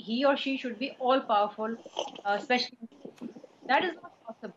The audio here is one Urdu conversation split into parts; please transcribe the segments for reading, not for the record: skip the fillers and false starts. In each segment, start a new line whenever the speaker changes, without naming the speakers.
he or she should be all powerful, especially that is not possible.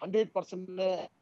100%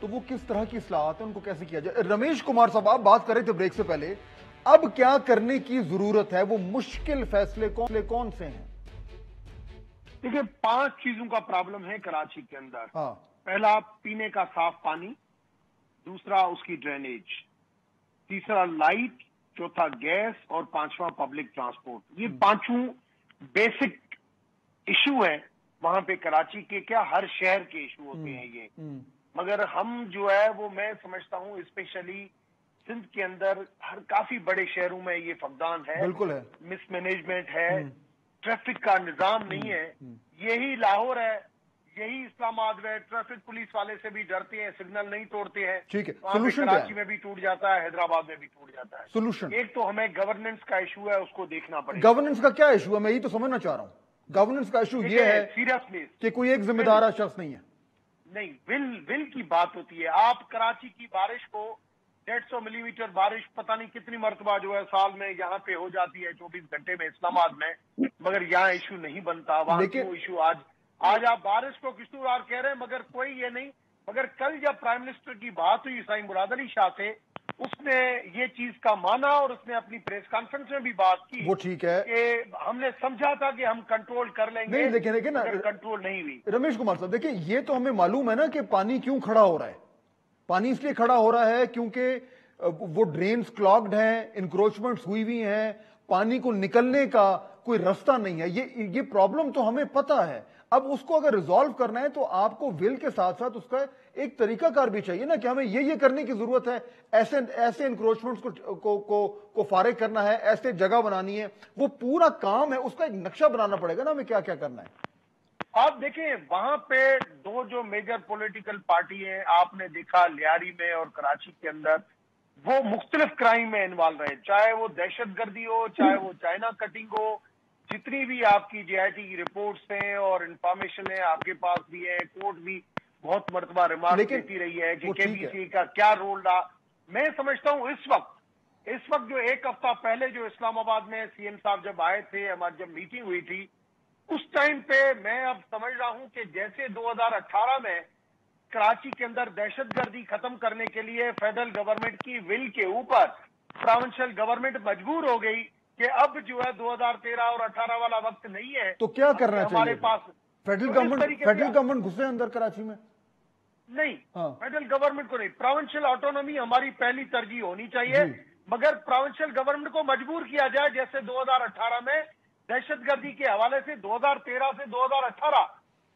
تو وہ کس طرح کی اصلاحات ہیں، ان کو کیسے کیا جائے؟ رمیش کمار صاحب، آپ بات کر رہے تھے بریک سے پہلے، اب کیا کرنے کی ضرورت ہے؟ وہ مشکل فیصلے کون سے ہیں؟
دیکھیں 5 چیزوں کا پرابلم ہے کراچی کے اندر.
ہاں،
پہلا پینے کا صاف پانی، دوسرا اس کی ڈرینیج، تیسرا لائٹ، چوتھا گیس اور پانچواں پبلک ٹرانسپورٹ. یہ 5 بیسک ایشو ہیں وہاں پہ کراچی کے. کیا ہر شہر کے ایشو ہوتے ہیں یہ، مگر ہم جو ہے وہ میں سمجھتا ہوں اسپیشلی سندھ کے اندر ہر کافی بڑے شہروں میں یہ فقدان ہے.
بالکل ہے.
مس مینجمنٹ ہے، ٹریفک کا نظام نہیں ہے. یہی لاہور ہے، یہی اسلام آباد ہے. ٹریفک پولیس والے سے بھی ڈرتے ہیں، سگنل نہیں توڑتے ہیں.
ٹھیک ہے،
وہاں پہ
سولوشن
کراچی میں بھی ٹوٹ جاتا ہے، حیدرآباد میں بھی ٹوٹ جاتا ہے.
سولوشن
ایک تو ہمیں گورننس کا ایشو ہے، اس کو دیکھنا پڑے گا.
گورننس کا کیا ایشو ہے؟ میں یہی تو سمجھنا چاہ رہا ہوں. گورننس کا ایشو یہ ہے
سیریسلی
کہ کوئی ایک ذمہ دار شخص نہیں ہے.
نہیں، ول کی بات ہوتی ہے. آپ کراچی کی بارش کو 150 ملی میٹر بارش پتہ نہیں کتنی مرتبہ جو ہے سال میں یہاں پہ ہو جاتی ہے 24 گھنٹے میں اسلام آباد میں، مگر یہاں ایشو نہیں بنتا. وہاں کیوں ایشو؟ آج آپ بارش کو قصوروار کہہ رہے ہیں مگر کوئی یہ نہیں. مگر کل جب پرائم منسٹر کی بات ہوئی سائیں مراد علی شاہ سے، اس نے یہ چیز کا مانا اور اس نے اپنی پریس کانفرنس میں بھی بات کی.
وہ ٹھیک ہے
کہ ہم نے سمجھا تھا کہ ہم کنٹرول کر لیں گے،
لیکن
کنٹرول نہیں ہوئی.
رمیش کمار صاحب دیکھیں، یہ تو ہمیں معلوم ہے نا کہ پانی کیوں کھڑا ہو رہا ہے. پانی اس لیے کھڑا ہو رہا ہے کیونکہ وہ ڈرینز کلاگڈ ہیں، انکروچمنٹس ہوئی ہوئی ہیں، پانی کو نکلنے کا کوئی رستہ نہیں ہے. یہ پرابلم تو ہمیں پتہ ہے. اب اس کو اگر ریزالو کرنا ہے تو آپ کو ول کے ساتھ ساتھ اس کا ایک طریقہ کار بھی چاہیے نا، کہ ہمیں یہ کرنے کی ضرورت ہے، ایسے انکروچمنٹس کو فارغ کرنا ہے، ایسے جگہ بنانی ہے. وہ پورا کام ہے، اس کا ایک نقشہ بنانا پڑے گا نا ہمیں کیا کیا کرنا ہے.
آپ دیکھیں وہاں پہ 2 جو میجر پولیٹیکل پارٹی ہیں، آپ نے دیکھا لیاری میں اور کراچی کے اندر، وہ مختلف کرائم میں انوالو رہے، چاہے وہ دہشت گردی ہو، چاہے وہ چائنا کٹنگ ہو. جتنی بھی آپ کی جے آئی ٹی کی رپورٹس ہیں اور انفارمیشن ہے آپ کے پاس بھی ہے، کورٹ بھی بہت مرتبہ ریمارک دیتی رہی ہے کہ کے بی سی کا کیا رول رہا. میں سمجھتا ہوں اس وقت جو 1 ہفتہ پہلے جو اسلام آباد میں سی ایم صاحب جب آئے تھے، ہماری جب میٹنگ ہوئی تھی، اس ٹائم پہ میں اب سمجھ رہا ہوں کہ جیسے 2018 میں کراچی کے اندر دہشت گردی ختم کرنے کے لیے فیڈرل گورنمنٹ کی ول کے اوپر پروونشل گورنمنٹ مجبور ہو گئی کہ اب جو ہے 2013 اور 18 والا وقت نہیں ہے.
تو کیا کرنا چاہیے
ہمارے پاس؟
فیڈرل گورنمنٹ گھسے اندر کراچی میں؟
نہیں، فیڈرل گورنمنٹ کو نہیں. پروونشل آٹونومی ہماری پہلی ترجیح ہونی چاہیے، مگر پروونشل گورنمنٹ کو مجبور کیا جائے جیسے 2018 میں دہشت گردی کے حوالے سے 2013 سے 2018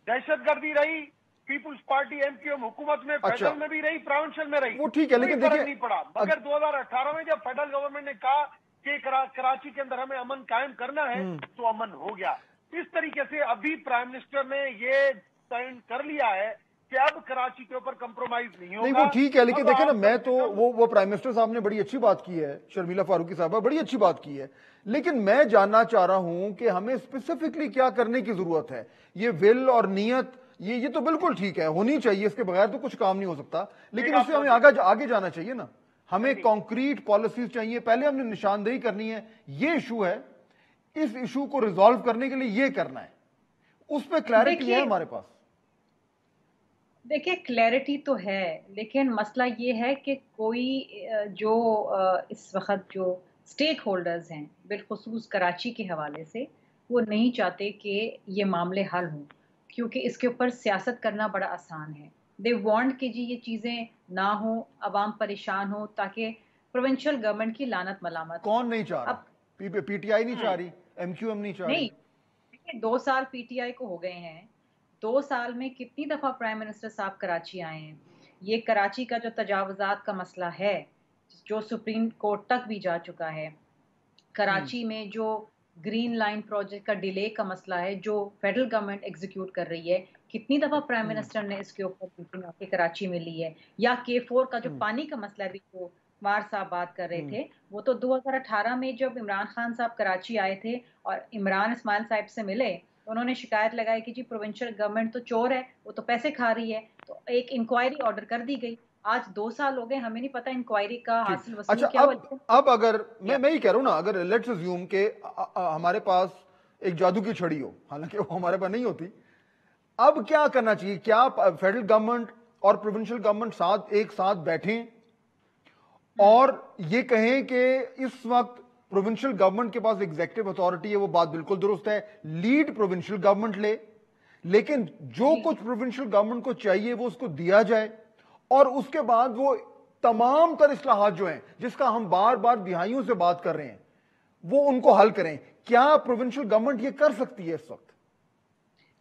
دہشت گردی رہی. Peoples Party M Q M حکومت میں فیڈرل میں بھی رہی، پروونشل میں رہی،
وہ ٹھیک ہے، لیکن
فرق نہیں پڑا. مگر 2018 میں جب فیڈرل گورنمنٹ نے کہا کہ کراچی کے اندر ہمیں امن قائم کرنا ہے تو امن ہو گیا. اس طریقے سے ابھی پرائم منسٹر نے یہ تعین کر لیا ہے کہ اب کراچی کے اوپر کمپرومائز نہیں ہوگا.
نہیں وہ ٹھیک ہے، لیکن دیکھیں نا، میں تو وہ پرائم منسٹر صاحب نے بڑی اچھی بات کی ہے، شرمیلا فاروقی صاحبہ بڑی اچھی بات کی ہے، لیکن میں جاننا چاہ رہا ہوں کہ ہمیں اسپیسیفکلی کیا کرنے کی ضرورت ہے. یہ ول اور نیت یہ تو بالکل ٹھیک ہے، ہونی چاہیے، اس کے بغیر تو کچھ کام نہیں ہو سکتا، لیکن اس سے ہمیں آگے جانا چاہیے نا. ہمیں کانکریٹ پالیسیز چاہیے. پہلے ہم نے نشاندہی کرنی ہے، یہ ایشو ہے، اس ایشو کو ریزالو کرنے کے لیے یہ کرنا ہے، اس پہ کلیئرٹی ہے ہمارے پاس.
دیکھیں کلیئرٹی تو ہے، لیکن مسئلہ یہ ہے کہ کوئی جو اس وقت جو سٹیک ہولڈرز ہیں بالخصوص کراچی کے حوالے سے، وہ نہیں چاہتے کہ یہ معاملے حل ہوں، کیونکہ اس کے اوپر سیاست کرنا بڑا آسان ہے. دے وانٹ کہ جی یہ چیزیں نہ ہوں، عوام پریشان ہو، تاکہ پروونشل گورنمنٹ کی لعنت ملامت.
کون نہیں چاہ رہا؟ پی ٹی آئی نہیں چاہ رہی، ایم کیو ایم نہیں چاہ رہی.
نہیں، 2 سال پی ٹی آئی کو ہو گئے ہیں. 2 سال میں کتنی دفعہ پرائم منسٹر صاحب کراچی آئے ہیں. یہ کراچی کا جو تجاوزات کا مسئلہ ہے جو سپریم کورٹ تک بھی جا چکا ہے، کراچی میں جو گرین لائن پروجیکٹ کا ڈیلے کا مسئلہ ہے جو فیڈرل گورنمنٹ ایگزیکیوٹ کر رہی ہے، کتنی دفعہ پرائم منسٹر نے اس کے اوپر میٹنگ آ کے کراچی میں لی ہے. یا K4 کا جو پانی کا مسئلہ بھی جو وار صاحب بات کر رہے تھے، وہ تو 2018 میں جب عمران خان صاحب کراچی آئے تھے اور عمران اسماعیل صاحب سے ملے، انہوں نے شکایت لگائی کہ جی پروونشل گورنمنٹ تو چور ہے، وہ تو پیسے کھا رہی ہے. تو ایک انکوائری آرڈر کر دی گئی. آج 2 سال ہو گئے، ہمیں نہیں پتا انکوائری کا حاصل وصول کیا ہوا.
اب اگر میں ہی کہہ رہا ہوں نا، اگر لیٹس اسیوم کہ ہمارے پاس ایک جادو کی چھڑی ہو، حالانکہ وہ ہمارے پاس نہیں ہوتی، اب کیا کرنا چاہیے؟ کیا فیڈرل گورنمنٹ اور پروونشل گورنمنٹ ایک ساتھ بیٹھیں اور یہ کہیں کہ اس وقت پروونشل گورنمنٹ کے پاس ایگزیکٹو اتھارٹی ہے، وہ بات بالکل درست ہے، لیڈ پروونشل گورنمنٹ لے، لیکن جو کچھ پروونشل گورنمنٹ کو چاہیے وہ اس کو دیا جائے، اور اس کے بعد وہ تمام تر اصلاحات جو ہیں جس کا ہم بار بار دہائیوں سے بات کر رہے ہیں وہ ان کو حل کریں۔ کیا پروونشل گورنمنٹ یہ کر سکتی ہے اس وقت؟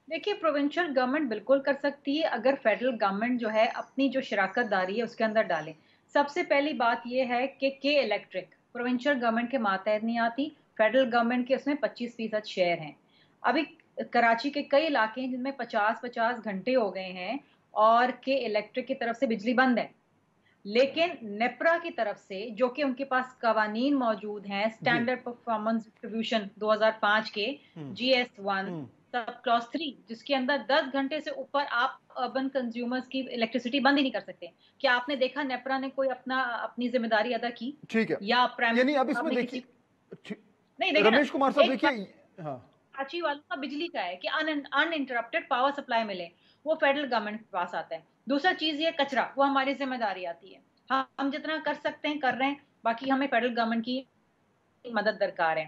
دیکھیے پروونشل گورنمنٹ بالکل کر سکتی ہے اگر فیڈرل گورنمنٹ جو ہے اپنی جو شراکت داری ہے اس کے اندر ڈالے۔ سب سے پہلی بات یہ ہے کہ کے الیکٹرک پروونشل گورنمنٹ کے ماتحت نہیں آتی، فیڈرل گورنمنٹ کے اس میں 25% شیئر ہیں۔ ابھی کراچی کے کئی علاقے ہیں جن میں 50 گھنٹے ہو گئے ہیں اور کے الیکٹرک کی طرف سے بجلی بند ہے، لیکن نیپرا کی طرف سے جو کہ ان کے پاس قوانین موجود ہیں، اسٹینڈرڈ پرفارمنس ڈسٹریبیوشن 2005 کے GS1 سب کلاس 3، جس کے اندر 10 گھنٹے سے اوپر آپ اربن کنزیومرز کی الیکٹریسٹی بند ہی نہیں کر سکتے۔ کیا آپ نے دیکھا نیپرا نے کوئی اپنی ذمہ داری ادا کی؟
ٹھیک ہے،
یا
یعنی اب اس میں دیکھیے
نہیں دیکھیں
رمیش کمار صاحب دیکھیے، ہاں
کراچی والوں کا بجلی کا ہے کہ ان انٹرپٹڈ پاور سپلائی ملے، وہ فیڈرل گورنمنٹ کے پاس آتا ہے۔ دوسرا چیز یہ کچرا، وہ ہماری ذمہ داری آتی ہے، ہم جتنا کر سکتے ہیں کر رہے ہیں، باقی ہمیں فیڈرل گورنمنٹ کی مدد درکار ہے۔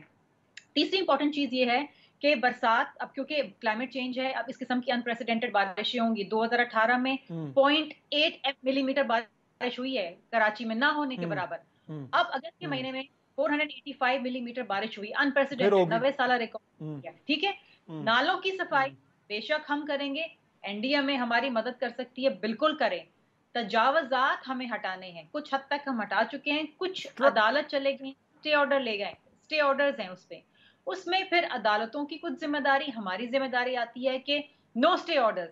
تیسری امپورٹنٹ چیز یہ ہے کہ برسات، اب کیونکہ کلائمیٹ چینج ہے، اب اس قسم کی انپریسیڈنٹڈ بارشیں ہوں گی۔ 2018 میں 0.8 ملی میٹر بارش ہوئی ہے کراچی میں، نہ ہونے کے برابر۔ اب اگست کے مہینے میں 485 ملی میٹر بارش ہوئی، انپریسیڈنٹڈ، 90 سالہ ریکارڈ، ٹھیک ہے۔ نالوں کی صفائی بے شک ہم کریں گے، NDMA ہماری مدد کر سکتی ہے، بالکل کریں۔ تجاوزات ہمیں ہٹانے ہیں، کچھ حد تک ہم ہٹا چکے ہیں، کچھ عدالت چلے گئے، اسٹے آرڈر لے گئے، اسٹے آرڈرز ہیں اس پہ، اس میں پھر عدالتوں کی کچھ ذمہ داری، ہماری ذمہ داری آتی ہے کہ نو اسٹے آرڈرز،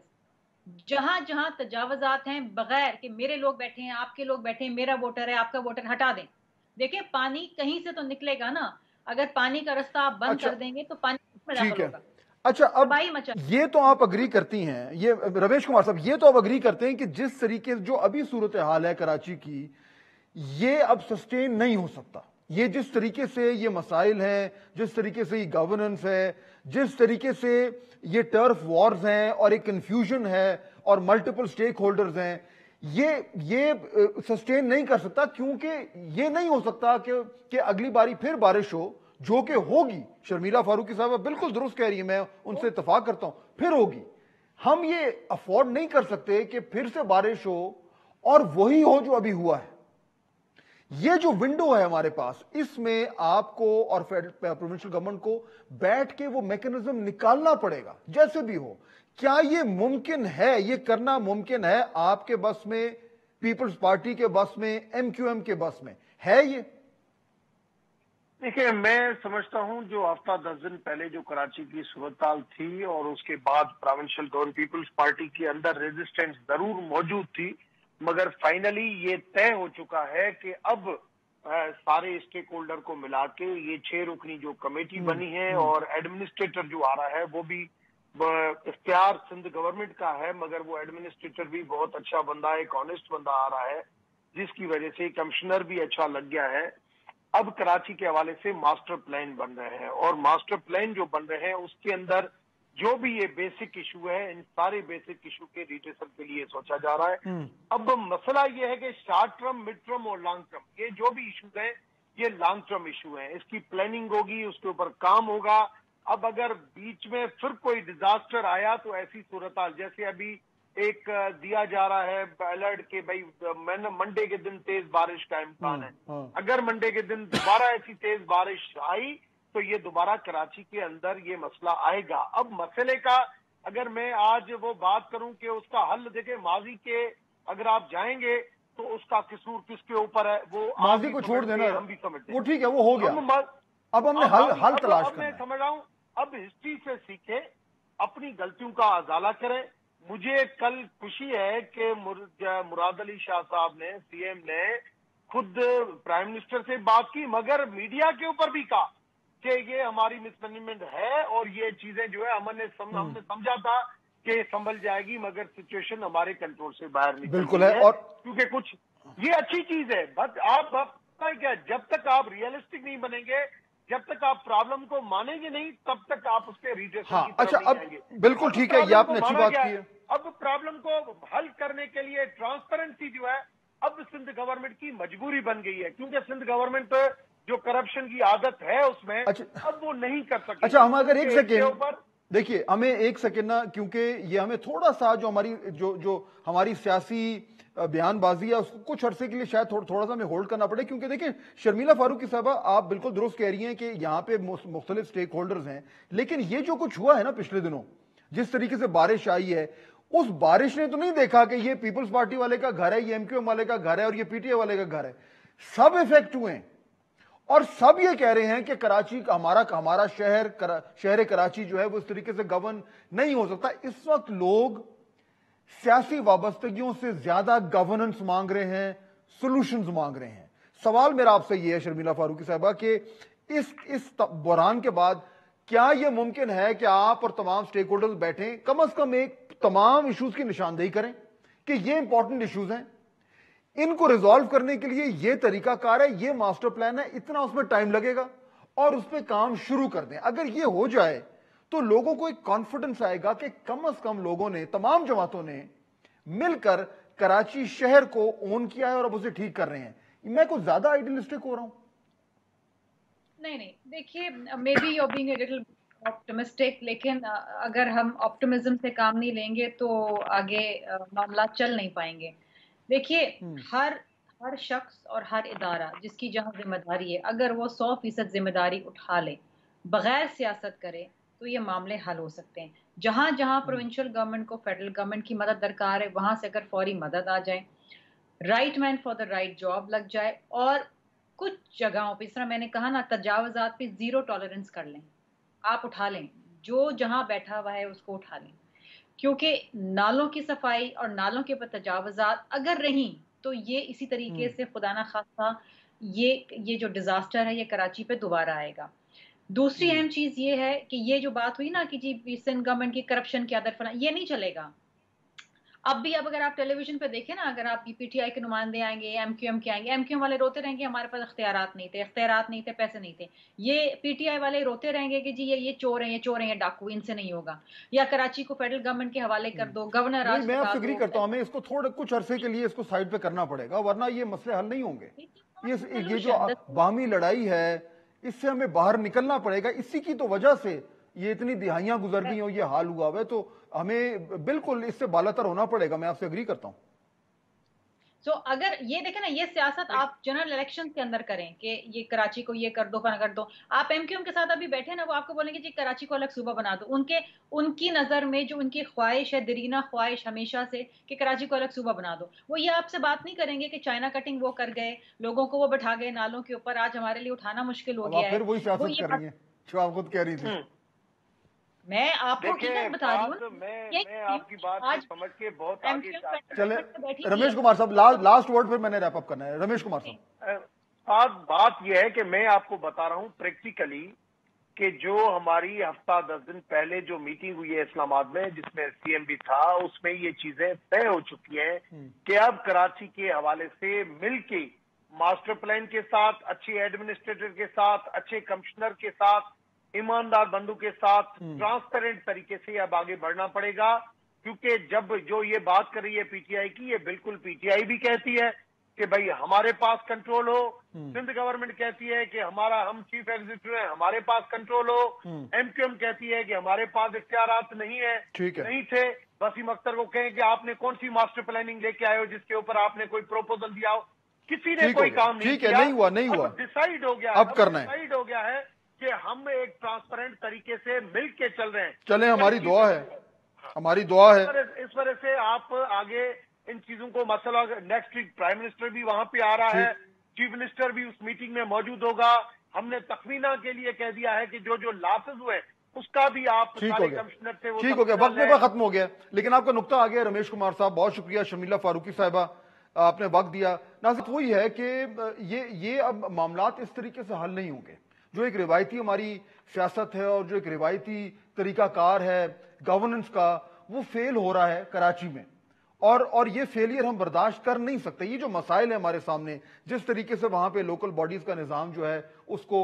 جہاں جہاں تجاوزات ہیں بغیر کہ میرے لوگ بیٹھے ہیں، آپ کے لوگ بیٹھے ہیں، میرا ووٹر ہے، آپ کا ووٹر، ہٹا دیں۔ دیکھیں پانی کہیں سے تو نکلے گا نا، اگر پانی کا رستہ آپ بند کر دیں گے تو پانی میں داخل ہوگا۔
اچھا، اب یہ تو آپ اگری کرتی ہیں، یہ رمیش کمار صاحب یہ تو آپ اگری کرتے ہیں کہ جس طریقے سے جو ابھی صورتحال ہے کراچی کی، یہ اب سسٹین نہیں ہو سکتا۔ یہ جس طریقے سے یہ مسائل ہیں، جس طریقے سے یہ گورننس ہے، جس طریقے سے یہ ٹرف وارز ہیں اور ایک کنفیوژن ہے اور ملٹیپل سٹیک ہولڈرز ہیں، یہ سسٹین نہیں کر سکتا، کیونکہ یہ نہیں ہو سکتا کہ اگلی باری پھر بارش ہو، جو کہ ہوگی۔ شرمیلہ فاروقی صاحب بالکل درست کہہ رہی ہیں، میں ان سے اتفاق کرتا ہوں، پھر ہوگی۔ ہم یہ افورڈ نہیں کر سکتے کہ پھر سے بارش ہو اور وہی ہو جو ابھی ہوا ہے۔ یہ جو ونڈو ہے ہمارے پاس، اس میں آپ کو اور پروونشل گورنمنٹ کو بیٹھ کے وہ میکنزم نکالنا پڑے گا جیسے بھی ہو۔ کیا یہ ممکن ہے، یہ کرنا ممکن ہے آپ کے بس میں، پیپلز پارٹی کے بس میں، MQM کے بس میں ہے یہ؟
دیکھیں میں سمجھتا ہوں جو ہفتہ 10 دن پہلے جو کراچی کی صورتحال تھی اور اس کے بعد پروونشل گورنمنٹ پیپلز پارٹی کے اندر ریزسٹنس ضرور موجود تھی، مگر فائنلی یہ طے ہو چکا ہے کہ اب سارے اسٹیک ہولڈر کو ملا کے یہ 6 رکنی جو کمیٹی بنی ہے اور ایڈمنسٹریٹر جو آ رہا ہے وہ بھی اختیار سندھ گورنمنٹ کا ہے، مگر وہ ایڈمنسٹریٹر بھی بہت اچھا بندہ ہے، ایک آنےسٹ بندہ آ رہا ہے، جس کی وجہ سے کمشنر بھی اچھا لگ گیا ہے۔ اب کراچی کے حوالے سے ماسٹر پلان بن رہے ہیں، اور ماسٹر پلان جو بن رہے ہیں اس کے اندر جو بھی یہ بیسک ایشو ہے، ان سارے بیسک ایشو کے ریڈیسل کے لیے سوچا جا رہا ہے۔ اب مسئلہ یہ ہے کہ شارٹ ٹرم، مڈ ٹرم اور لانگ ٹرم، یہ جو بھی ایشوز ہیں یہ لانگ ٹرم ایشو ہیں، اس کی پلاننگ ہوگی، اس کے اوپر کام ہوگا۔ اب اگر بیچ میں پھر کوئی ڈیزاسٹر آیا تو ایسی صورتحال جیسے ابھی ایک دیا جا رہا ہے الرٹ کہ بھائی منڈے کے دن تیز بارش کا امکان ہے، اگر منڈے کے دن دوبارہ ایسی تیز بارش آئی تو یہ دوبارہ کراچی کے اندر یہ مسئلہ آئے گا۔ اب مسئلے کا اگر میں آج وہ بات کروں کہ اس کا حل، دیکھیں ماضی کے اگر آپ جائیں گے تو اس کا قصور کس کے اوپر ہے، وہ
ماضی کو چھوڑ دینا،
ہم بھی سمجھتے ہیں،
وہ ٹھیک ہے، وہ ہو گیا، اب ہم نے حل تلاش کرنا ہے۔
میں سمجھ رہا ہوں اب ہسٹری سے سیکھیں، اپنی غلطیوں کا ازالہ کریں۔ مجھے کل خوشی ہے کہ مراد علی شاہ صاحب نے، CM نے خود پرائم منسٹر سے بات کی، مگر میڈیا کے اوپر بھی کہا کہ یہ ہماری مس مینجمنٹ ہے اور یہ چیزیں جو ہے ہم نے سمجھا تھا کہ سنبھل جائے گی، مگر سچویشن ہمارے کنٹرول سے باہر نکل
بالکل ہے، اور
کیونکہ کچھ یہ اچھی چیز ہے، بس آپ کیا جب تک آپ ریئلسٹک نہیں بنیں گے، جب تک آپ پرابلم کو مانیں گے نہیں، تب تک آپ اس کے ریڈیسل کی طرف نہیں جائیں گے۔
بالکل ٹھیک ہے، یہ آپ نے اچھی بات کی ہے۔
اب پرابلم کو حل کرنے کے لیے ٹرانسپیرنسی جو ہے اب سندھ گورنمنٹ کی مجبوری بن گئی ہے، کیونکہ سندھ گورنمنٹ جو کرپشن کی عادت ہے اس میں اب وہ نہیں کر سکتی.
اچھا ہم اگر ایک سیکنڈ دیکھیے، ہمیں ایک سیکنڈ نا، کیونکہ یہ ہمیں تھوڑا سا جو ہماری سیاسی بیان بازی ہے اس کو کچھ عرصے کے لیے شاید تھوڑا سا ہمیں ہولڈ کرنا پڑے، کیونکہ دیکھیں شرمیلا فاروقی صاحبہ آپ بالکل درست کہہ رہی ہیں کہ یہاں پہ مختلف سٹیک ہولڈرز ہیں، لیکن یہ جو کچھ ہوا ہے نا پچھلے دنوں، جس طریقے سے بارش آئی ہے، اس بارش نے تو نہیں دیکھا کہ یہ پیپلز پارٹی والے کا گھر ہے، یہ ایم کیو ایم والے کا گھر ہے اور یہ پی ٹی آئی والے کا گھر ہے. سب افیکٹ ہوئے ہیں اور سب یہ کہہ رہے ہیں کہ کراچی ہمارا شہر کراچی جو ہے وہ اس طریقے سے گورن نہیں ہو سکتا. اس وقت لوگ سیاسی وابستگیوں سے زیادہ گورننس مانگ رہے ہیں، سولوشنز مانگ رہے ہیں. سوال میرا آپ سے یہ ہے شرمیلا فاروقی صاحبہ کہ اس بحران کے بعد کیا یہ ممکن ہے کہ آپ اور تمام سٹیک ہولڈرز بیٹھیں، کم از کم ایک تمام ایشوز کی نشاندہی کریں کہ یہ امپورٹنٹ ایشوز ہیں، ان کو ریزالو کرنے کے لیے یہ طریقہ کار ہے، یہ ماسٹر پلان ہے، اتنا اس میں ٹائم لگے گا اور اس پہ کام شروع کر دیں. اگر یہ ہو جائے تو لوگوں کو ایک کانفیڈنس آئے گا کہ کم از کم لوگوں نے، تمام جماعتوں نے مل کر کراچی شہر کو اون کیا ہے اور اب اسے ٹھیک کر رہے ہیں. میں کچھ زیادہ آئیڈیلسٹک ہو رہا ہوں؟
نہیں دیکھیے، may be you being a little optimistic, لیکن اگر ہم آپٹمزم سے کام نہیں لیں گے تو آگے معاملات چل نہیں پائیں گے. دیکھیے ہر شخص اور ہر ادارہ جس کی جہاں ذمہ داری ہے، اگر وہ 100% ذمہ داری اٹھا لے، بغیر سیاست کرے، تو یہ معاملے حل ہو سکتے ہیں. جہاں پروونشل گورنمنٹ کو فیڈرل گورنمنٹ کی مدد درکار ہے، وہاں سے اگر فوری مدد آ جائے، right man for the right job لگ جائے، اور کچھ جگہوں پہ، اس طرح میں نے کہا نا، تجاوزات پہ 0 ٹالرنس کر لیں. آپ اٹھا لیں، جو جہاں بیٹھا ہوا ہے اس کو اٹھا لیں، کیونکہ نالوں کی صفائی اور نالوں کے اوپر تجاوزات اگر رہیں تو یہ اسی طریقے سے خدا نہ خواستہ یہ جو ڈیزاسٹر ہے یہ کراچی پہ دوبارہ آئے گا. دوسری اہم چیز یہ ہے کہ یہ جو بات ہوئی نا کہ جی سندھ گورنمنٹ کی کرپشن کی عادت فلاں، یہ نہیں چلے گا. اب اگر آپ ٹیلی ویژن پہ دیکھیں نا، اگر آپ کی پی ٹی آئی کے نمائندے آئیں گے، ایم کیو ایم کے آئیں گے، ایم کیو ایم والے روتے رہیں گے ہمارے پاس اختیارات نہیں تھے، پیسے نہیں تھے. یہ پی ٹی آئی والے روتے رہیں گے کہ جی یہ چور ہیں ڈاکو، ان سے نہیں ہوگا. یا کراچی کو فیڈرل گورنمنٹ کے حوالے کر دو، گورنر راج.
میں آپ سے اگری کرتا ہوں، ہمیں اس کو کچھ عرصے کے لیے اس کو سائڈ پہ کرنا پڑے گا، ورنہ یہ مسئلے حل نہیں ہوں گے. یہ جو باہمی لڑائی ہے اس سے ہمیں باہر نکلنا پڑے گا. اسی کی تو وجہ سے یہ اتنی دہائیاں گزر گئی اور یہ حال ہوا ہوا ہے، تو ہمیں بالکل اس سے بالاتر ہونا پڑے گا. میں آپ سے اگری کرتا ہوں.
سو اگر یہ دیکھیں نا، یہ سیاست آپ جنرل الیکشن کے اندر کریں کہ یہ کراچی کو یہ کر دو، فلاں کر دو. آپ ایم کیو ایم کے ساتھ ابھی بیٹھے نا، وہ آپ کو بولیں گے جی کراچی کو الگ صوبہ بنا دو. ان کی نظر میں جو ان کی خواہش ہے، دیرینہ خواہش ہمیشہ سے، کہ کراچی کو الگ صوبہ بنا دو. وہ یہ آپ سے بات نہیں کریں گے کہ چائنا کٹنگ وہ کر گئے، لوگوں کو وہ بٹھا گئے نالوں کے اوپر، آج ہمارے لیے اٹھانا مشکل ہو گیا ہے.
پھر وہی سیاست کر رہی ہیں جو آپ خود کہہ رہی تھی.
میں آپ کو حقیقت بتا رہی ہوں.
میں آپ کی بات کو سمجھ کے بہت آگے
چلے رمیش کمار صاحب لاسٹ ورڈ، پھر میں نے ریپ اپ کرنا ہے. رمیش کمار صاحب،
بات یہ ہے کہ میں آپ کو بتا رہا ہوں پریکٹیکلی کہ جو ہماری ہفتہ 10 دن پہلے جو میٹنگ ہوئی ہے اسلام آباد میں، جس میں سی ایم بھی تھا، اس میں یہ چیزیں طے ہو چکی ہیں کہ اب کراچی کے حوالے سے مل کے ماسٹر پلان کے ساتھ، اچھے ایڈمنسٹریٹر کے ساتھ، اچھے کمشنر کے ساتھ، ایماندار بندوں کے ساتھ ٹرانسپیرنٹ طریقے سے اب آگے بڑھنا پڑے گا. کیونکہ جب جو یہ بات کر رہی ہے پی ٹی آئی کی، یہ بالکل پی ٹی آئی بھی کہتی ہے کہ بھائی ہمارے پاس کنٹرول ہو. سندھ گورنمنٹ کہتی ہے کہ ہم چیف ایگزیکٹو ہیں، ہمارے پاس کنٹرول ہو. ایم کیو ایم کہتی ہے کہ ہمارے پاس اختیارات نہیں تھے. وسیم اختر کو کہیں کہ آپ نے کون سی ماسٹر پلاننگ لے کے آئے ہو جس کے اوپر آپ نے کوئی پروپوزل دیا ہو. کسی نے کوئی کام نہیں کیا.
نہیں ہوا.
ڈیسائیڈ ہو گیا،
اب کرنا ہے.
ڈیسائیڈ ہو گیا ہے کہ ہم ایک ٹرانسپیرنٹ طریقے سے مل کے چل رہے ہیں.
چلیں، ہماری دعا ہے، ہماری دعا ہے.
اس وجہ سے آپ آگے ان چیزوں کو، مسئلہ نیکسٹ ویک پرائم منسٹر بھی وہاں پہ آ رہا ہے، چیف منسٹر بھی اس میٹنگ میں موجود ہوگا. ہم نے تخمینہ کے لیے کہہ دیا ہے کہ جو لاسز ہوئے اس کا بھی آپ سارے کمشنر سے وہ
ٹھیک ہو گیا. وقت میں ختم ہو گیا، لیکن آپ کا نقطہ آ گیا. رمیش کمار صاحب بہت شکریہ. شرمیلا فاروقی صاحبہ آپ نے وقت دیا. ناظرین وہی ہے کہ یہ اب معاملات اس طریقے سے حل نہیں ہوں گے. جو ایک روایتی ہماری سیاست ہے اور جو ایک روایتی طریقہ کار ہے گورننس کا، وہ فیل ہو رہا ہے کراچی میں، اور یہ فیلئر ہم برداشت کر نہیں سکتے. یہ جو مسائل ہیں ہمارے سامنے، جس طریقے سے وہاں پہ لوکل باڈیز کا نظام جو ہے اس کو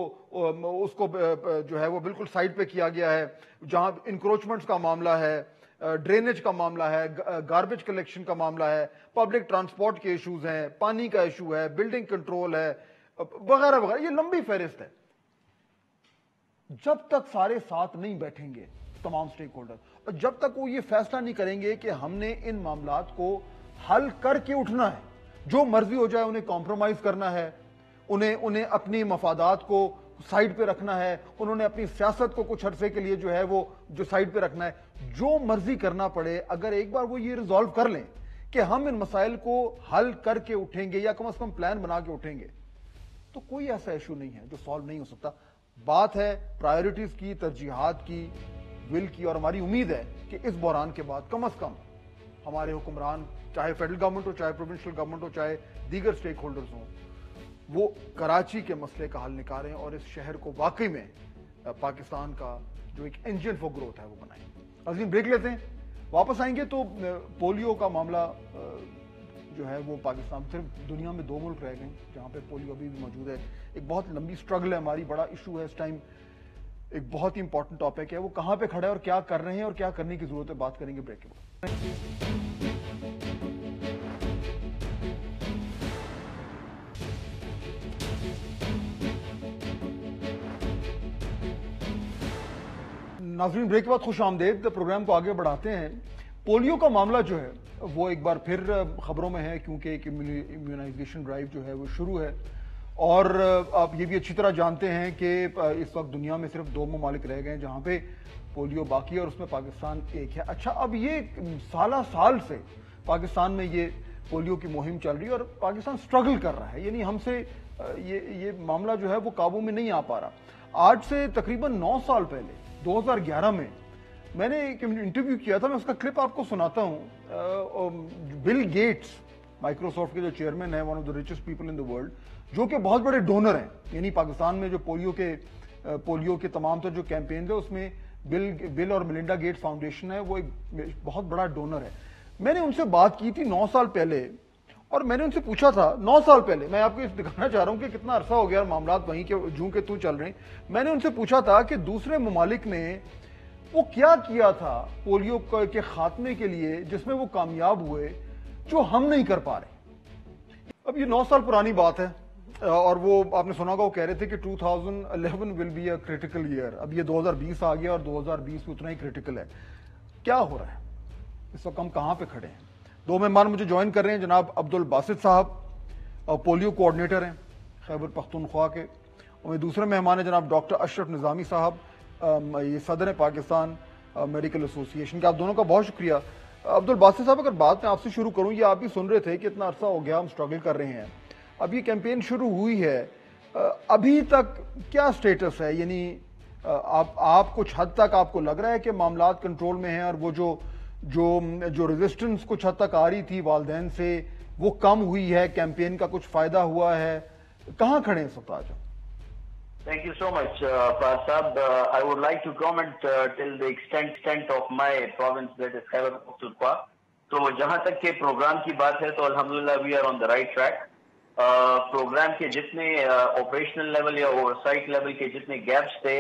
جو ہے وہ بالکل سائڈ پہ کیا گیا ہے، جہاں انکروچمنٹس کا معاملہ ہے، ڈرینیج کا معاملہ ہے, گاربیج کلیکشن کا معاملہ ہے, پبلک ٹرانسپورٹ کے ایشوز ہیں, پانی کا ایشو ہے, بلڈنگ کنٹرول ہے, وغیرہ وغیرہ. یہ لمبی فہرست ہے. جب تک سارے ساتھ نہیں بیٹھیں گے تمام سٹیک ہولڈر, اور جب تک وہ یہ فیصلہ نہیں کریں گے کہ ہم نے ان معاملات کو حل کر کے اٹھنا ہے, جو مرضی ہو جائے انہیں کمپرومائز کرنا ہے, انہیں اپنی مفادات کو سائیڈ پہ رکھنا ہے, انہوں نے اپنی سیاست کو کچھ عرصے کے لیے جو ہے وہ جو سائیڈ پہ رکھنا ہے, جو مرضی کرنا پڑے, اگر ایک بار وہ یہ ریزالو کر لیں کہ ہم ان مسائل کو حل کر کے اٹھیں گے یا کم از کم پلان بنا کے اٹھیں گے, تو کوئی ایسا ایشو نہیں ہے جو سالو نہیں ہو سکتا. بات ہے پرائیورٹیز کی, ترجیحات کی, ول کی, اور ہماری امید ہے کہ اس بحران کے بعد کم از کم ہمارے حکمران, چاہے فیڈرل گورنمنٹ ہو, چاہے پروونشل گورنمنٹ ہو, چاہے دیگر سٹیک ہولڈرز ہوں, وہ کراچی کے مسئلے کا حل نکالیں اور اس شہر کو واقعی میں پاکستان کا جو ایک انجن فار گروتھ ہے وہ بنائیں. عظیم بریک لیتے ہیں, واپس آئیں گے تو پولیو کا معاملہ جو ہے وہ پاکستان, صرف دنیا میں 2 ملک رہ گئے جہاں پہ پولیو ابھی بھی موجود ہے. ایک بہت لمبی سٹرگل ہے ہماری, بڑا ایشو ہے اس ٹائم, ایک بہت ہی امپورٹنٹ ٹاپک ہے. وہ کہاں پہ کھڑا ہے اور کیا کر رہے ہیں اور کیا کرنے کی ضرورت ہے, بات کریں گے بریک کے بعد. ناظرین بریک کے بعد خوش آمدید. پروگرام کو آگے بڑھاتے ہیں. پولیو کا معاملہ جو ہے وہ ایک بار پھر خبروں میں ہے, کیونکہ ایک امیونائزیشن ڈرائیو جو ہے وہ شروع ہے, اور آپ یہ بھی اچھی طرح جانتے ہیں کہ اس وقت دنیا میں صرف 2 ممالک رہ گئے ہیں جہاں پہ پولیو باقی ہے, اور اس میں پاکستان ایک ہے. اچھا, اب یہ سال سے پاکستان میں یہ پولیو کی مہم چل رہی ہے اور پاکستان سٹرگل کر رہا ہے, یعنی ہم سے یہ معاملہ جو ہے وہ قابو میں نہیں آ پا رہا. آج سے تقریباً 9 سال پہلے 2011 میں میں نے ایک انٹرویو کیا تھا, میں اس کا کلپ آپ کو سناتا ہوں. بل گیٹس, مائکروسافٹ کے جو چیئرمین ہیں, one of the richest people in the world, جو کہ بہت بڑے ڈونر ہیں, یعنی پاکستان میں جو پولیو کے تمام تر جو کیمپینز ہیں اس میں بل اور میلنڈا گیٹس فاؤنڈیشن ہے, وہ ایک بہت بڑا ڈونر ہے. میں نے ان سے بات کی تھی 9 سال پہلے, اور میں نے ان سے پوچھا تھا 9 سال پہلے, میں آپ کو دکھانا چاہ رہا ہوں کہ کتنا عرصہ ہو گیا معاملات وہیں کے جوں کے تو چل رہے ہیں. میں نے ان سے پوچھا تھا کہ دوسرے ممالک نے وہ کیا تھا پولیو کے خاتمے کے لیے جس میں وہ کامیاب ہوئے, جو ہم نہیں کر پا رہے. اب یہ 9 سال پرانی بات ہے, اور وہ آپ نے سنا ہوگا, وہ کہہ رہے تھے کہ 2011 will be a critical year. اب یہ 2020 آ گیا اور 2020 بھی اتنا ہی کریٹیکل ہے. کیا ہو رہا ہے اس وقت, ہم کہاں پہ کھڑے ہیں؟ 2 مہمان مجھے جوائن کر رہے ہیں. جناب عبدالباسط صاحب, پولیو کوآرڈینیٹر ہیں خیبر پختونخوا کے. اور دوسرے مہمان ہیں جناب ڈاکٹر اشرف نظامی صاحب, یہ صدر پاکستان میڈیکل ایسوسی ایشن کے. آپ دونوں کا بہت شکریہ. عبدالباسط صاحب, اگر بات میں آپ سے شروع کروں, یہ آپ بھی سن رہے تھے کہ اتنا عرصہ ہو گیا ہم سٹرگل کر رہے ہیں, اب یہ کیمپین شروع ہوئی ہے, ابھی تک کیا سٹیٹس ہے؟ یعنی آپ کچھ حد تک آپ کو لگ رہا ہے کہ معاملات کنٹرول میں ہیں, اور وہ جو ریزسٹنس کچھ حد تک آ رہی تھی والدین سے وہ کم ہوئی ہے, کیمپین کا کچھ فائدہ ہوا ہے, کہاں کھڑے ہیں سب آج؟
Thank you so much, Prasad. I would like to comment till the extent of my province, that is Khyber Pakhtunkhwa. تو جہاں تک کہ پروگرام کی بات ہے تو الحمدللہ we are on the right track. Program کے جتنے آپریشنل لیول یا اوور سائٹ لیول کے جتنے گیپس تھے,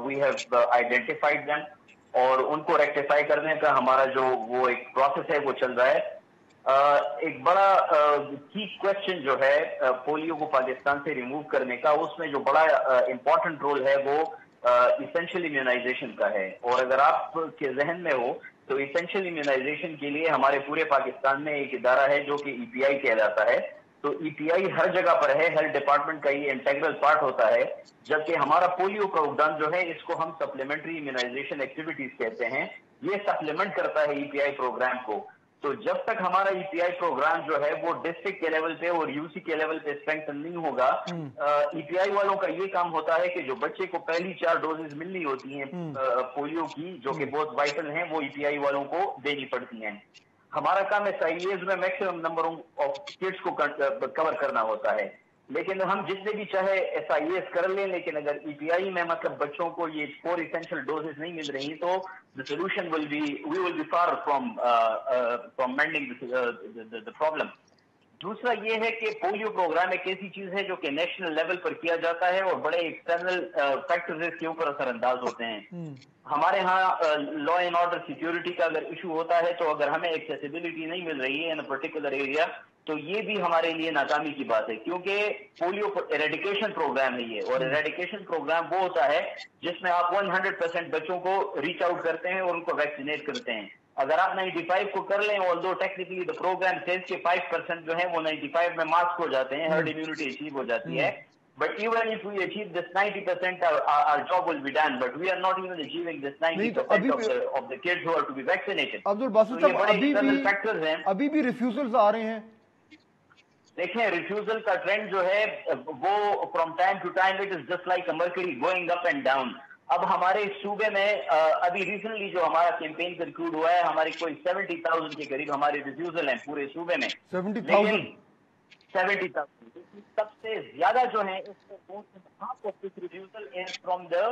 we have identified them, اور ان کو ریکٹیفائی کرنے کا ہمارا جو وہ ایک پروسیس ہے وہ چل رہا ہے. ایک بڑا کی کوشچن جو ہے پولیو کو پاکستان سے ریموو کرنے کا, اس میں جو بڑا امپورٹنٹ رول ہے وہ ایسینشیل امیونائزیشن کا ہے. اور اگر آپ کے ذہن میں ہو تو ایسینشیل امیونائزیشن کے لیے ہمارے پورے پاکستان میں ایک ادارہ ہے جو کہ ای پی آئی کہلاتا ہے. تو ای پی آئی ہر جگہ پر ہے, ہیلتھ ڈپارٹمنٹ کا یہ انٹیگرل پارٹ ہوتا ہے. جبکہ ہمارا پولیو پروگرام جو ہے اس کو ہم سپلیمنٹری امیونائزیشن ایکٹیویٹیز کہتے ہیں, یہ سپلیمنٹ کرتا ہے ای پی آئی پروگرام کو. تو جب تک ہمارا ای پی آئی پروگرام جو ہے وہ ڈسٹرکٹ کے لیول پہ اور یو سی کے لیول پہ اسٹرینگتھن نہیں ہوگا, ای پی آئی والوں کا یہ کام ہوتا ہے کہ جو بچے کو پہلی 4 ڈوزز ملنی ہوتی ہیں پولیو کی, جو کہ بہت وائٹل ہیں, وہ ای پی آئی والوں کو دینی پڑتی ہیں. ہمارا کام ایس آئی ایز میں میکسیمم نمبر آف کڈس کو کور کرنا ہوتا ہے. لیکن ہم جتنے بھی چاہے ایس آئی ایس کر لیں, لیکن اگر ای پی آئی میں مطلب بچوں کو یہ 4 ایسینشیل ڈوزز نہیں مل رہی تو the solution we will be far from mending the problem. دوسرا یہ ہے کہ پولیو پروگرام ایک ایسی چیز ہے جو کہ نیشنل لیول پر کیا جاتا ہے اور بڑے ایکسٹرنل فیکٹرز اس کے اوپر اثر انداز ہوتے ہیں. ہمارے ہاں لا اینڈ آرڈر سیکیورٹی کا اگر ایشو ہوتا ہے تو اگر ہمیں ایکسیسیبلٹی نہیں مل رہی ہے ان پرٹیکولر ایریا تو یہ بھی ہمارے لیے ناکامی کی بات ہے, کیونکہ پولیو ایریڈیکیشن پروگرام ہے یہ, اور ایریڈیکیشن پروگرام وہ ہوتا ہے جس میں آپ 100% بچوں کو ریچ آؤٹ کرتے ہیں اور ان کو ویکسینیٹ کرتے ہیں. اگر آپ 95 کو کر لیں, although technically the program says کہ 5% جو ہے وہ 95 میں ماسک ہو جاتے ہیں, herd immunity achieve ہو جاتی ہے, but even if we achieve this 90%, our job will be done, but we are not even achieving this 90% of the kids who are to be vaccinated.
Abdul Basit صاحب ابھی بھی ریفیوزلز آ رہے ہیں.
دیکھیں ریفیوزل کا ٹرینڈ جو ہے وہ from time to time it is just like mercury going up and down. اب ہمارے صوبے میں ابھی ریسنٹلی جو ہمارا کیمپین کنکلوڈ ہوا ہے, ہماری کوئی 70,000 کے قریب ہمارے ریفیوزل ہیں پورے صوبے میں. 70,000 سب سے زیادہ جو ہے refusal from the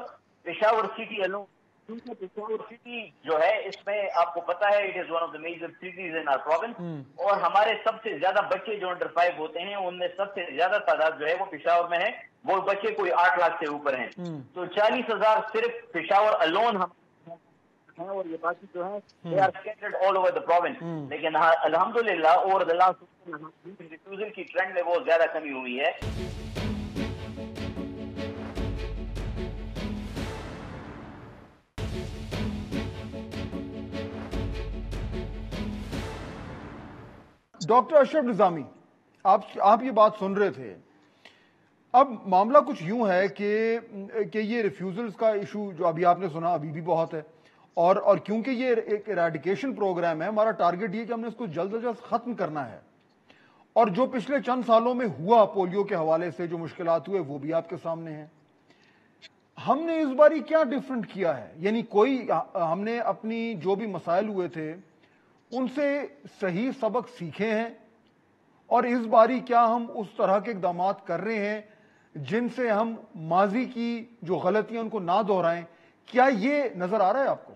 Peshawar city alone. Peshawar city جو ہے اس میں آپ کو پتا ہے it is one of the major cities in our province, اور ہمارے سب سے زیادہ بچے جو انڈر 5 ہوتے ہیں ان میں سب سے زیادہ تعداد جو ہے وہ پشاور میں ہے, وہ بچے کوئی 8 لاکھ سے اوپر ہیں. تو 40,000 صرف پشاور الون ہم ہیں, اور یہ باقی جو ہے they are scattered all over the province. لیکن الحمدللہ اوور دی لاسٹ ریفیوزل کی ٹرینڈ میں بہت زیادہ کمی ہوئی ہے.
ڈاکٹر اشرف نظامی, آپ یہ بات سن رہے تھے. اب معاملہ کچھ یوں ہے کہ یہ ریفیوزلز کا ایشو جو ابھی آپ نے سنا ابھی بھی بہت ہے, اور کیونکہ یہ ایک ایریڈیکیشن پروگرام ہے, ہمارا ٹارگٹ یہ کہ ہم نے اس کو جلد از جلد ختم کرنا ہے. اور جو پچھلے چند سالوں میں ہوا پولیو کے حوالے سے جو مشکلات ہوئے وہ بھی آپ کے سامنے ہیں. ہم نے اس باری کیا ڈیفرنٹ کیا ہے؟ یعنی کوئی ہم نے اپنی جو بھی مسائل ہوئے تھے ان سے صحیح سبق سیکھے ہیں, اور اس باری کیا ہم اس طرح کے اقدامات کر رہے ہیں جن سے ہم ماضی کی جو غلطیاں ان کو نہ دہرائیں؟ کیا یہ نظر آ رہا ہے آپ کو؟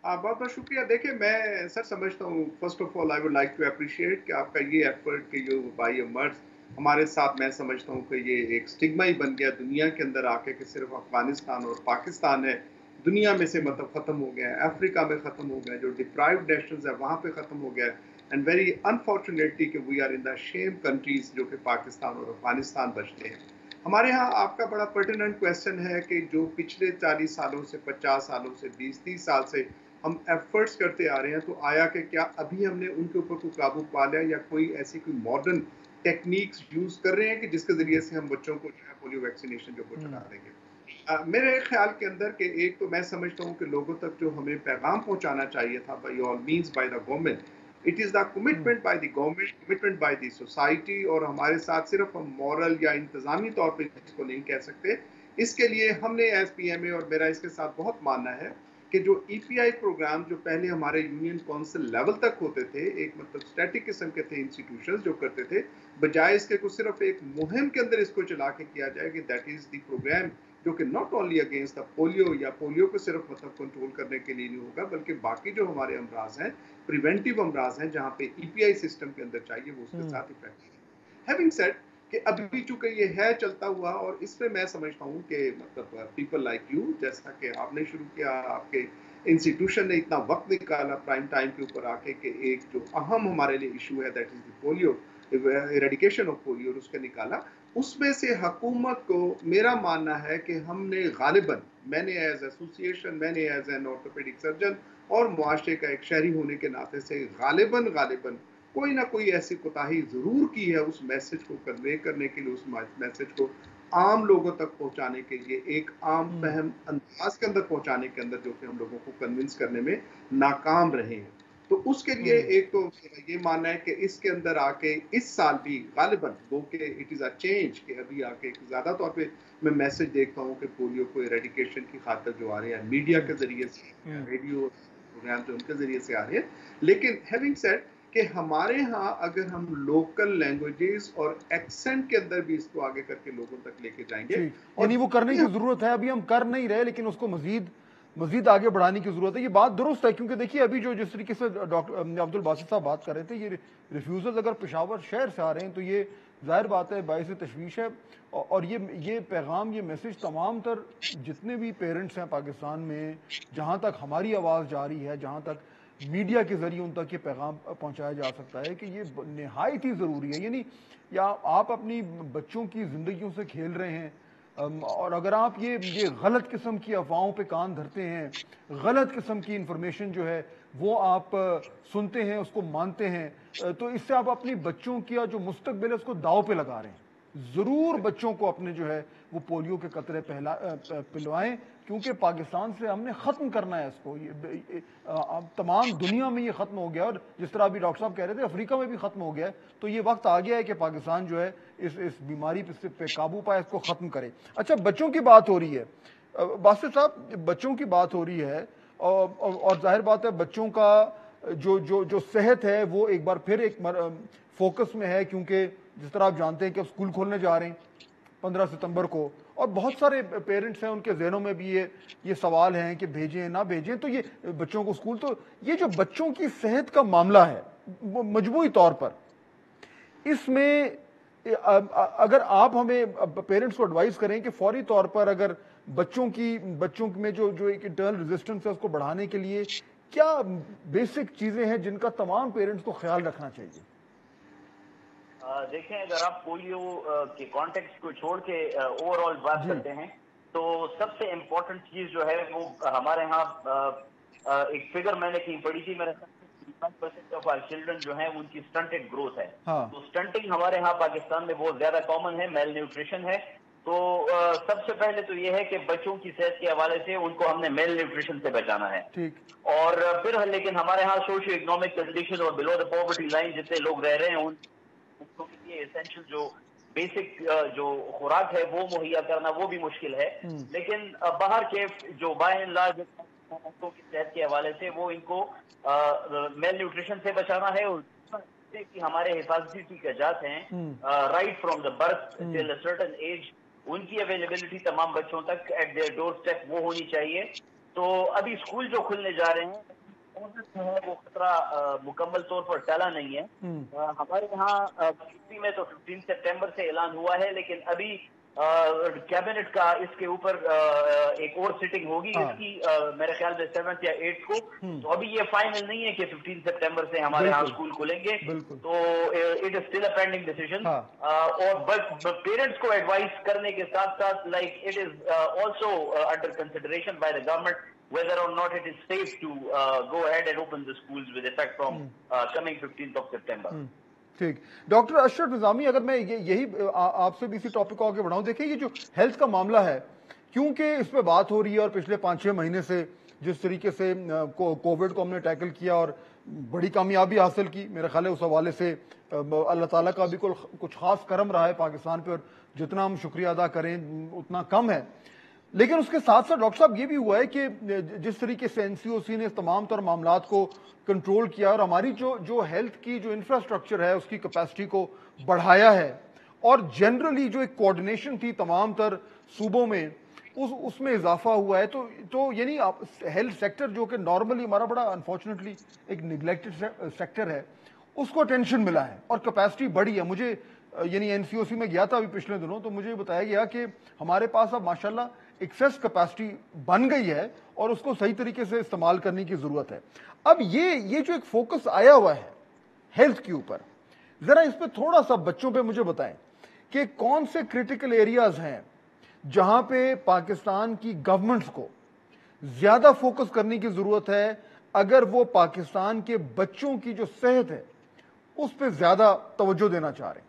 بہت بہت شکریہ. دیکھیں میں سر سمجھتا ہوں first of all I would like to appreciate کہ آپ کا یہ ایفرٹ کہ جو بائی مرض ہمارے ساتھ, میں سمجھتا ہوں کہ یہ ایک سٹگما ہی بن گیا دنیا کے اندر آ کے کہ صرف افغانستان اور پاکستان ہے دنیا میں سے مطلب ختم ہو گیا ہے, افریقہ میں ختم ہو گیا ہے, جو ڈپرائیوڈ نیشنز ہے وہاں پہ ختم ہو گیا ہے. اینڈ ویری انفارچونیٹلی کہ we are in the shame countries جو کہ پاکستان اور افغانستان بچتے ہیں. ہمارے ہاں آپ کا بڑا پرٹیننٹ کویسچن ہے کہ جو پچھلے 40 سالوں سے 50 سالوں سے 20-30 سال سے ہم ایفرٹس کرتے آ رہے ہیں, تو آیا کہ کیا ابھی ہم نے ان کے اوپر کوئی قابو پا لیا, یا کوئی ایسی کوئی ماڈرن ٹیکنیکس یوز کر رہے ہیں کہ جس کے ذریعے سے ہم بچوں کو جو ہے پولیو ویکسینیشن جو وہ چلا دیں گے؟ میرے خیال کے اندر کہ ایک تو میں سمجھتا ہوں کہ لوگوں تک جو ہمیں پیغام پہنچانا چاہیے تھا by all means by the government, it is the commitment by the government, commitment by the society, اور ہمارے ساتھ صرف ہم مورل یا انتظامی طور پہ اس کو نہیں کہہ سکتے. اس کے لیے ہم نے ایس پی ایم اے, اور میرا اس کے ساتھ بہت ماننا ہے کہ جو ای پی آئی پروگرام جو پہلے ہمارے یونین کونسل لیول تک ہوتے تھے, ایک مطلب اسٹیٹک قسم کے تھے انسٹیٹیوشنز جو کرتے تھے, بجائے اس کے کو صرف ایک مہم کے اندر اس کو چلا کے کیا جائے کہ دیٹ از دی پروگرام جو کہ not only against the polio, یا پولیو کو صرف مطلب کنٹرول کرنے کے لیے نہیں ہوگا, بلکہ باقی جو ہمارے امراض ہیں, پریونٹیو امراض ہیں, جہاں پہ ای پی آئی سسٹم کے اندر چاہیے وہ اس کے ساتھ افیکٹ ہے. ہیونگ سیڈ کہ ابھی چونکہ یہ ہے چلتا ہوا, اور اس میں میں سمجھتا ہوں کہ مطلب پیپل لائک یو, جیسا کہ آپ نے شروع کیا, آپ کے انسٹیٹیوشن نے اتنا وقت نکالا پرائم ٹائم کے اوپر آ کے کہ ایک جو اہم ہمارے لیے ایشو ہے that is the polio, eradication of polio, اس کے نکالا. اس میں سے حکومت کو میرا ماننا ہے کہ ہم نے غالباً, میں نے ایز ایسوسیشن, میں نے ایز این آرتھوپیڈک سرجن اور معاشرے کا ایک شہری ہونے کے ناطے سے غالباً کوئی نہ کوئی ایسی کوتاہی ضرور کی ہے اس میسج کو کنوے کرنے کے لیے, اس میسج کو عام لوگوں تک پہنچانے کے لیے, ایک عام فہم انداز کے اندر پہنچانے کے اندر, جو کہ ہم لوگوں کو کنونس کرنے میں ناکام رہے ہیں. تو اس کے لیے ایک تو یہ ماننا ہے کہ اس کے اندر آ کے اس سال بھی غالباً وہ کہ اٹ از اے چینج, کہ ابھی آ کے زیادہ طور پہ میں میسج دیکھتا ہوں کہ پولیو کو ایریڈیکیشن کی خاطر جو آ رہے ہیں میڈیا کے ذریعے سے, ریڈیو پروگرام جو ان کے ذریعے سے آ رہے ہیں. لیکن ہیونگ سیڈ کہ ہمارے ہاں اگر ہم لوکل لینگویجز اور ایکسنٹ کے اندر بھی اس کو آگے کر کے لوگوں تک لے کے جائیں گے,
یعنی وہ کرنے کی ضرورت ہے, ابھی ہم کر نہیں رہے لیکن اس کو مزید مزید آگے بڑھانے کی ضرورت ہے. یہ بات درست ہے کیونکہ دیکھیے ابھی جو جس طریقے سے ڈاکٹر عبد الباسط صاحب بات کر رہے تھے, یہ ریفیوزل اگر پشاور شہر سے آ رہے ہیں تو یہ ظاہر بات ہے باعث تشویش ہے. اور یہ پیغام, یہ میسج تمام تر جتنے بھی پیرنٹس ہیں پاکستان میں, جہاں تک ہماری آواز جا رہی ہے, جہاں تک میڈیا کے ذریعے ان تک یہ پیغام پہنچایا جا سکتا ہے کہ یہ نہایت ہی ضروری ہے. یعنی یا آپ اپنی بچوں کی زندگیوں سے کھیل رہے ہیں, اور اگر آپ یہ غلط قسم کی افواہوں پہ کان دھرتے ہیں, غلط قسم کی انفارمیشن جو ہے وہ آپ سنتے ہیں, اس کو مانتے ہیں, تو اس سے آپ اپنی بچوں کی جو مستقبل ہے اس کو داؤ پہ لگا رہے ہیں. ضرور بچوں کو اپنے جو ہے وہ پولیو کے قطرے پلوائیں, کیونکہ پاکستان سے ہم نے ختم کرنا ہے اس کو. تمام دنیا میں یہ ختم ہو گیا, اور جس طرح ابھی ڈاکٹر صاحب کہہ رہے تھے افریقہ میں بھی ختم ہو گیا ہے. تو یہ وقت آ گیا ہے کہ پاکستان جو ہے اس بیماری پہ قابو پائے, اس کو ختم کرے. اچھا, بچوں کی بات ہو رہی ہے باسط صاحب, بچوں کی بات ہو رہی ہے, اور ظاہر بات ہے بچوں کا جو صحت ہے وہ ایک بار پھر ایک فوکس میں ہے, کیونکہ جس طرح آپ جانتے ہیں کہ اب اسکول کھولنے جا رہے ہیں 15 ستمبر کو, اور بہت سارے پیرنٹس ہیں ان کے ذہنوں میں بھی یہ سوال ہیں کہ بھیجیں نہ بھیجیں. تو یہ بچوں کو اسکول, تو یہ جو بچوں کی صحت کا معاملہ ہے مجموعی طور پر, اس میں اگر آپ ہمیں پیرنٹس کو ایڈوائز کریں کہ فوری طور پر اگر بچوں میں جو ایک انٹرنل ریزسٹنس ہے اس کو بڑھانے کے لیے کیا بیسک چیزیں ہیں جن کا تمام پیرنٹس کو خیال رکھنا چاہیے؟
دیکھیں, اگر آپ پولیو کے کانٹیکسٹ کو چھوڑ کے اوور آل بات کرتے ہیں تو سب سے امپورٹنٹ چیز جو ہے وہ ہمارے ہاں ایک فگر میں نے کہیں پڑھی تھی, میرے 5% آف آر چلڈرن جو ہیں ان کی سٹنٹڈ گروتھ ہے. تو سٹنٹنگ ہمارے ہاں پاکستان میں بہت زیادہ کامن ہے, میل نیوٹریشن ہے. تو سب سے پہلے تو یہ ہے کہ بچوں کی صحت کے حوالے سے ان کو ہم نے میل نیوٹریشن سے بچانا ہے. اور پھر لیکن ہمارے ہاں سوشو اکنامک کنڈیشن اور بلو دا پاورٹی لائن جتنے لوگ رہ رہے ہیں ان کے لیے اسینشل جو بیسک جو خوراک ہے وہ مہیا کرنا وہ بھی مشکل ہے. لیکن باہر کے جو بائی اینڈ لارج بچوں کی صحت کے حوالے سے وہ ان کو میل نیوٹریشن سے بچانا ہے. اور کہ ہمارے حفاظتی ٹیکاجات ہیں right from the birth till a certain age, ان کی اویلیبلٹی تمام بچوں تک ایٹ دیئر ڈور اسٹیپ وہ ہونی چاہیے. تو ابھی اسکول جو کھلنے جا رہے ہیں وہ خطرہ مکمل طور پر ٹلا نہیں ہے. ہمارے یہاں میں تو 15 سپٹمبر سے اعلان ہوا ہے, لیکن ابھی کیبنٹ کا اس کے اوپر ایک اور سیٹنگ ہوگی اس کی میرے خیال میں 7 یا 8 کو. تو ابھی یہ فائنل نہیں ہے کہ 15 سپٹمبر سے ہمارے یہاں اسکول کھلیں گے. تو it is still a pending decision. اور پیرنٹس کو ایڈوائز کرنے کے ساتھ ساتھ like it is also under consideration by the government whether or not it is safe to go ahead and open the schools with effect from coming 15th of September.
ٹھیک. ڈاکٹر اشرف نظامی, اگر میں یہی آپ سے بھی اسی ٹاپک کو آگے بڑھاؤں, دیکھیں یہ جو ہیلتھ کا معاملہ ہے کیونکہ اس پہ بات ہو رہی ہے اور پچھلے 5-6 مہینے سے جس طریقے سے کووڈ کو ہم نے ٹیکل کیا اور بڑی کامیابی حاصل کی, میرے خیال ہے اس حوالے سے اللہ تعالیٰ کا بھی کچھ خاص کرم رہا ہے پاکستان پہ, اور جتنا ہم شکریہ ادا کریں اتنا کم ہے. لیکن اس کے ساتھ ساتھ ڈاکٹر صاحب یہ بھی ہوا ہے کہ جس طریقے سے NCOC نے تمام تر معاملات کو کنٹرول کیا اور ہماری جو ہیلتھ کی جو انفراسٹرکچر ہے اس کی کیپیسٹی کو بڑھایا ہے, اور جنرلی جو ایک کوآرڈینیشن تھی تمام تر صوبوں میں اس میں اضافہ ہوا ہے. تو یعنی ہیلتھ سیکٹر جو کہ نارملی ہمارا بڑا انفارچونیٹلی ایک نیگلیکٹڈ سیکٹر ہے اس کو اٹینشن ملا ہے اور کیپیسٹی بڑھی ہے. مجھے یعنی NCOC میں گیا تھا ابھی پچھلے دنوں, تو مجھے بتایا گیا کہ ہمارے پاس اب ماشاءاللہ ایکسیس کیپیسٹی بن گئی ہے اور اس کو صحیح طریقے سے استعمال کرنے کی ضرورت ہے. اب یہ جو ایک فوکس آیا ہوا ہے ہیلتھ کے اوپر, ذرا اس پہ تھوڑا سا بچوں پہ مجھے بتائیں کہ کون سے کریٹیکل ایریاز ہیں جہاں پہ پاکستان کی گورنمنٹس کو زیادہ فوکس کرنے کی ضرورت ہے اگر وہ پاکستان کے بچوں کی جو صحت ہے اس پہ زیادہ توجہ دینا چاہ رہے ہیں.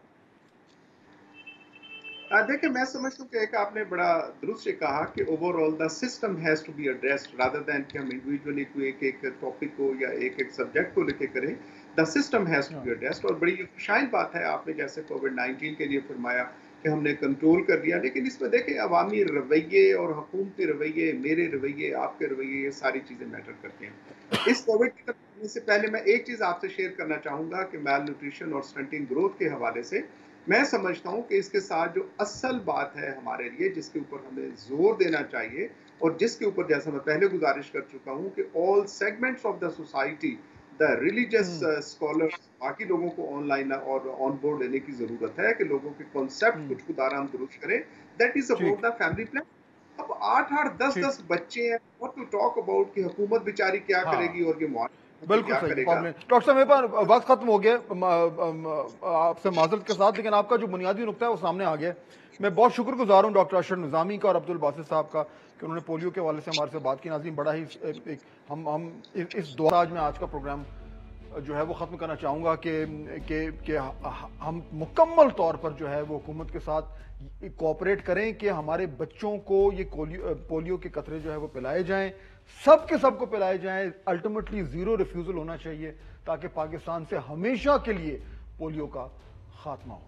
دیکھیں, میں سمجھتا ہوں کہ ایک آپ نے بڑا درست سے کہا کہ overall the system has to be addressed rather than کہ ہم انڈیویجولی کوئی ایک ٹاپک کو یا ایک سبجیکٹ کو لے کے کریں. The system has to be addressed. اور بڑی خوشائن بات ہے آپ نے جیسے کووڈ-19 کے لیے فرمایا کہ ہم نے کنٹرول کر لیا, لیکن اس میں دیکھیں عوامی رویے اور حکومتی رویے, میرے رویے, آپ کے رویے, یہ ساری چیزیں میٹر کرتے ہیں. اس کووڈ کی طرف سے پہلے میں ایک چیز آپ سے شیئر کرنا چاہوں گا کہ میل نیوٹریشن اور سٹنٹنگ گروتھ کے حوالے سے میں سمجھتا ہوں کہ اس کے ساتھ جو اصل بات ہے ہمارے لیے جس کے اوپر ہمیں زور دینا چاہیے اور جس کے اوپر جیسا میں پہلے گزارش کر چکا ہوں کہ all segments of the society, the religious scholars, باقی لوگوں کو آن لائن اور آن بورڈ لینے کی ضرورت ہے کہ لوگوں کے کانسیپٹ کچھ خدا ہم درست کریں. That is about the family plan. اب 8-8 10-10 بچے ہیں, what to talk about کہ حکومت بیچاری کیا کرے گی اور یہ معاشرہ
بالکل صحیح. ڈاکٹر صاحب میرے پاس وقت ختم ہو گیا آپ سے معذرت کے ساتھ, لیکن آپ کا جو بنیادی نقطہ ہے وہ سامنے آ گیا. میں بہت شکر گزار ہوں ڈاکٹر اشرف نظامی کا اور عبد الباسط صاحب کا کہ انہوں نے پولیو کے حوالے سے ہمارے سے بات کی. ناظرین, بڑا ہی ہم اس دور میں آج کا پروگرام جو ہے وہ ختم کرنا چاہوں گا کہ ہم مکمل طور پر جو ہے وہ حکومت کے ساتھ کوآپریٹ کریں کہ ہمارے بچوں کو یہ پولیو کے قطرے جو ہے وہ پلائے جائیں, سب کے سب کو پلائے جائیں. الٹیمیٹلی زیرو ریفیوزل ہونا چاہیے تاکہ پاکستان سے ہمیشہ کے لیے پولیو کا خاتمہ ہو.